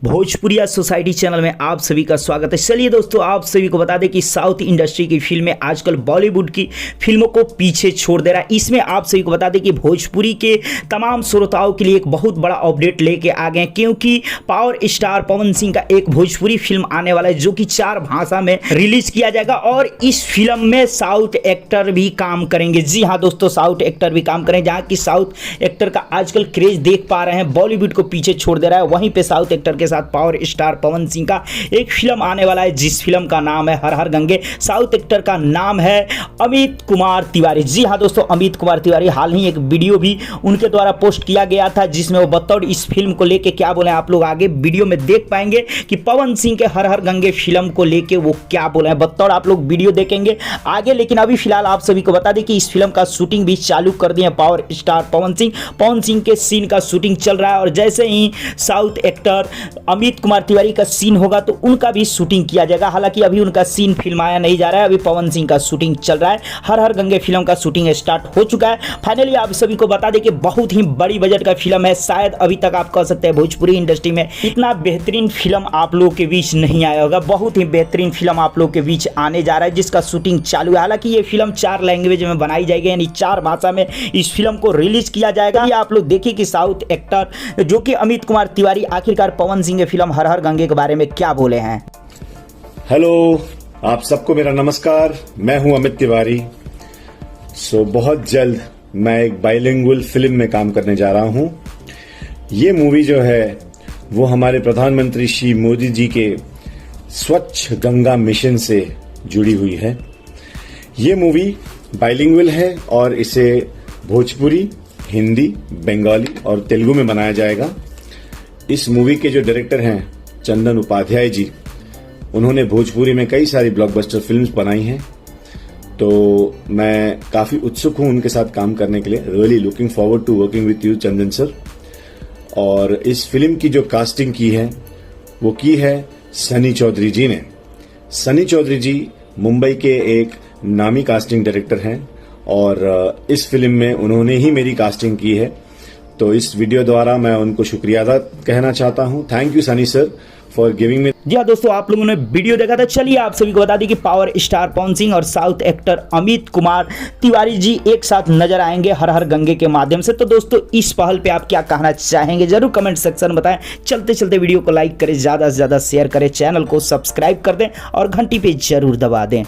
भोजपुरिया society channel में आप सभी का स्वागत है। चलिए दोस्तों, आप सभी को बता दें कि साउथ इंडस्ट्री की फिल्में आजकल बॉलीवुड की फिल्मों को पीछे छोड़ दे रहा है। इसमें आप सभी को बता दें कि भोजपुरी के तमाम श्रोताओं के लिए एक बहुत बड़ा अपडेट लेके आ गए, क्योंकि पावर स्टार पवन सिंह का एक भोजपुरी फिल्म आने वाला है जो कि 4 भाषा में रिलीज किया जाएगा और इस फिल्म में साउथ एक्टर भी काम करेंगे। जी हाँ दोस्तों, साउथ एक्टर भी काम करेंगे। जहाँ की साउथ एक्टर का आजकल क्रेज देख पा रहे हैं बॉलीवुड को पीछे छोड़ दे रहा है, वहीं पे साउथ एक्टर के साथ पावर स्टार पवन सिंह का एक फिल्म आने वाला है जिस फिल्म का नाम है हर हर गंगे। साउथ एक्टर का नाम है अमित कुमार तिवारी। जी हाँ दोस्तों, अमित कुमार तिवारी। हाल ही एक वीडियो भी उनके द्वारा पोस्ट किया गया था जिसमें वो बतौर इस फिल्म को लेके क्या बोले आप लोग आगे वीडियो में देख पाएंगे कि पवन सिंह के हर हर गंगे फिल्म को लेके वो क्या बोले हैं, बतौर आप लोग वीडियो देखेंगे आगे। लेकिन अभी फिलहाल आप सभी को बता दें कि इस फिल्म का शूटिंग भी चालू कर दिए पावर स्टार पवन सिंह के सीन का शूटिंग चल रहा है और जैसे ही साउथ एक्टर अमित कुमार तिवारी का सीन होगा तो उनका भी शूटिंग किया जाएगा। हालांकि अभी उनका सीन फिल्माया नहीं जा रहा है, अभी पवन सिंह का शूटिंग चल रहा है। हर हर गंगे फिल्म का शूटिंग स्टार्ट हो चुका है। फाइनली आप सभी को बता दें कि बहुत ही बड़ी बजट का फिल्म है। शायद अभी तक आप कह सकते हैं भोजपुरी इंडस्ट्री में इतना बेहतरीन फिल्म आप लोगों के बीच नहीं आया होगा। बहुत ही बेहतरीन फिल्म आप लोगों के बीच आने जा रहा है जिसका शूटिंग चालू है। हालांकि ये फिल्म 4 लैंग्वेज में बनाई जाएगी, यानी 4 भाषा में इस फिल्म को रिलीज किया जाएगा। आप लोग देखिए कि साउथ एक्टर जो कि अमित कुमार तिवारी आखिरकार पवन सिंह के फिल्म हर हर गंगे के बारे में क्या बोले हैं। हेलो, आप सबको मेरा नमस्कार। मैं हूं अमित तिवारी। बहुत जल्द मैं एक बाइलिंगुअल फिल्म में काम करने जा रहा हूं। ये मूवी जो है वो हमारे प्रधानमंत्री श्री मोदी जी के स्वच्छ गंगा मिशन से जुड़ी हुई है। ये मूवी बाइलिंगुअल है और इसे भोजपुरी, हिंदी, बंगाली और तेलुगु में बनाया जाएगा। इस मूवी के जो डायरेक्टर हैं चंदन उपाध्याय जी, उन्होंने भोजपुरी में कई सारी ब्लॉकबस्टर फिल्म्स बनाई हैं, तो मैं काफी उत्सुक हूं उनके साथ काम करने के लिए। Really looking forward to working with you Chandan sir. और इस फिल्म की जो कास्टिंग की है वो की है सनी चौधरी जी ने। सनी चौधरी जी मुंबई के एक नामी कास्टिंग डायरेक्टर हैं और इस फिल्म में उन्होंने ही मेरी कास्टिंग की है। तो इस वीडियो द्वारा मैं उनको शुक्रिया अदा कहना चाहता हूं। Thank you Sunny sir for giving me. जी हाँ दोस्तों, आप लोगों ने वीडियो देखा था। चलिए आप सभी को बता दें कि पावर स्टार पवन सिंह और साउथ एक्टर अमित कुमार तिवारी जी एक साथ नजर आएंगे हर हर गंगे के माध्यम से। तो दोस्तों, इस पहल पे आप क्या कहना चाहेंगे जरूर कमेंट सेक्शन में बताएं। चलते चलते वीडियो को लाइक करें, ज्यादा से ज्यादा शेयर करें, चैनल को सब्सक्राइब कर दें और घंटी पे जरूर दबा दें।